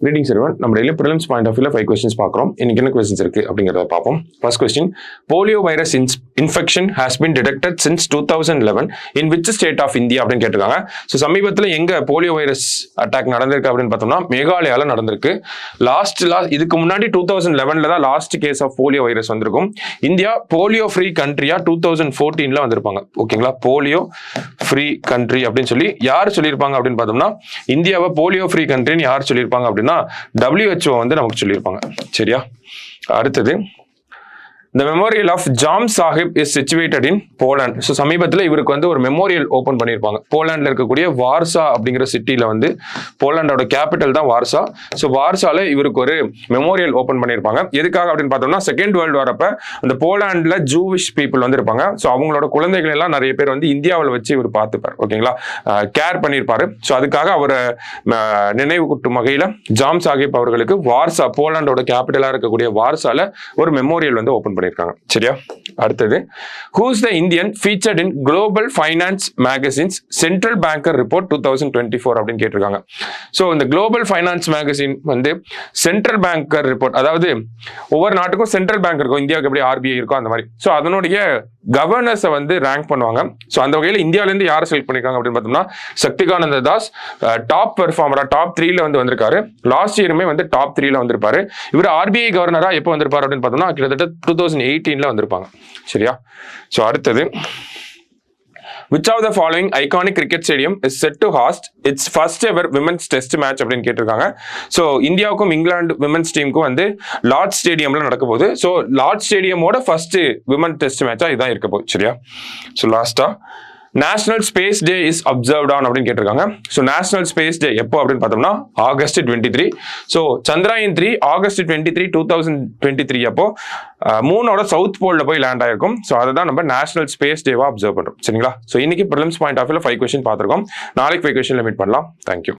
Greetings everyone. நம்ம daily prelims point of view 5 questions பார்க்குறோம். இன்னைக்கு என்ன questions இருக்கு அப்படிங்கறத பார்ப்போம். First question, polio virus infection has been detected since 2011 in which state of India அப்படின்னு கேட்டிருக்காங்க. ஸோ சமீபத்தில் எங்க போலியோ வைரஸ் அட்டாக் நடந்திருக்கு அப்படின்னு பார்த்தோம்னா மேகாலயால நடந்திருக்கு. இதுக்கு முன்னாடி 2011ல தான் last case of polio virus வந்திருக்கும். இந்தியா போலியோ ஃப்ரீ கண்ட்ரியா 2014ல வந்திருப்பாங்க. ஓகேங்களா, போலியோ ஃப்ரீ கண்ட்ரி அப்படின்னு சொல்லி யார் சொல்லியிருப்பாங்க அப்படின்னு பார்த்தோம்னா இந்தியாவை போலியோ ஃப்ரீ கண்ட்ரின்னு யார் சொல்லியிருப்பாங்க அப்படின்னா WHO வந்து நமக்கு சொல்லியிருப்பாங்க. சரியா, அடுத்தது The memorial of Jam Sahib is situated in Poland. So சமீபத்தில் இவருக்கு வந்து ஒரு மெமோரியல் ஓப்பன் பண்ணியிருப்பாங்க. போலாண்டில் இருக்கக்கூடிய வார்சா அப்படிங்கிற சிட்டியில் வந்து போலாண்டோட கேபிட்டல் தான் வார்சா. ஸோ வார்சால இவருக்கு ஒரு மெமோரியல் ஓப்பன் பண்ணியிருப்பாங்க. எதுக்காக அப்படின்னு பார்த்தோம்னா செகண்ட் வேர்ல்டு வார் அப்போ அந்த போலாண்டில் ஜூவிஷ் பீப்புள் வந்து இருப்பாங்க. ஸோ அவங்களோட குழந்தைகள் எல்லாம் நிறைய பேர் வந்து இந்தியாவில் வச்சு இவர் பார்த்துப்பார். ஓகேங்களா, கேர் பண்ணியிருப்பாரு. ஸோ அதுக்காக அவரை நினைவு கூட்டும் வகையில் ஜாம் சாஹிப் அவர்களுக்கு வார்சா போலாண்டோட கேபிட்டலாக இருக்கக்கூடிய வார்சால ஒரு மெமோரியல் வந்து ஓப்பன் பண்ணியிருக்காங்க. சரியா, அடுத்தது who is the Indian featured in Global Finance Magazine's Central Banker Report 2024 அப்படின்னு கேட்டிருக்காங்க. ஸோ இந்த குளோபல் ஃபைனான்ஸ் மேகசின் வந்து சென்ட்ரல் பேங்கர் ரிப்போர்ட், அதாவது ஒவ்வொரு நாட்டுக்கும் சென்ட்ரல் பேங்க் இருக்கும், இந்தியாவுக்கு எப்படி RBI இருக்கும் அந்த மாதிரி. ஸோ அதனுடைய கவர்னர்ஸை வந்து ரேங்க் பண்ணுவாங்க. ஸோ அந்த வகையில் இந்தியாவிலேருந்து யாரை செலக்ட் பண்ணியிருக்காங்க அப்படின்னு பார்த்தோம்னா சக்திகானந்த தாஸ் டாப் பெர்ஃபார்மரா டாப் 3ல வந்து வந்திருக்காரு. லாஸ்ட் இயருமே வந்து டாப் 3ல வந்திருப்பாரு. இவர் RBI கவர்னரா எப்போ வந்திருப்பாரு அப்படின்னு பார்த்தோம்னா கிட்டத்தட்ட 2018ல வந்திருப்பாங்க. சரியா, ஸோ அடுத்தது Which of the following iconic cricket stadium is set to host its first ever women's test match அப்படின்னு கேட்டிருக்காங்க. ஸோ இந்தியாவுக்கும் இங்கிலாந்து விமென்ஸ் டீமுக்கும் வந்து லார்ட் ஸ்டேடியம்ல நடக்க போகுது. ஸோ லார்ட் ஸ்டேடியமோட ஃபர்ஸ்ட் விமன் டெஸ்ட் மேட்சா இதான் இருக்க போகுது. சரியா, ஸோ லாஸ்டா national space day is observed on அப்படின்னு கேட்டிருக்காங்க. ஸோ நேஷனல் ஸ்பேஸ் டே எப்போ அப்படின்னு பார்த்தோம்னா August 23. ஸோ சந்திராயன் 3 August 23, 2023 அப்போ மூனோட சவுத் போல்ல போய் லேண்ட் ஆயிருக்கும். ஸோ அதை தான் நம்ம நேஷனல் ஸ்பேஸ் டேவா அப்சர்வ் பண்றோம். சரிங்களா, ஸோ இன்னைக்கு ப்ரிலிம்ஸ் பாயிண்ட் ஆஃப் வியூல 5 கொஸ்டின் பார்த்துருக்கோம். நாளைக்கு 5 கொஸ்டின்ல மீட் பண்ணலாம். தேங்க்யூ.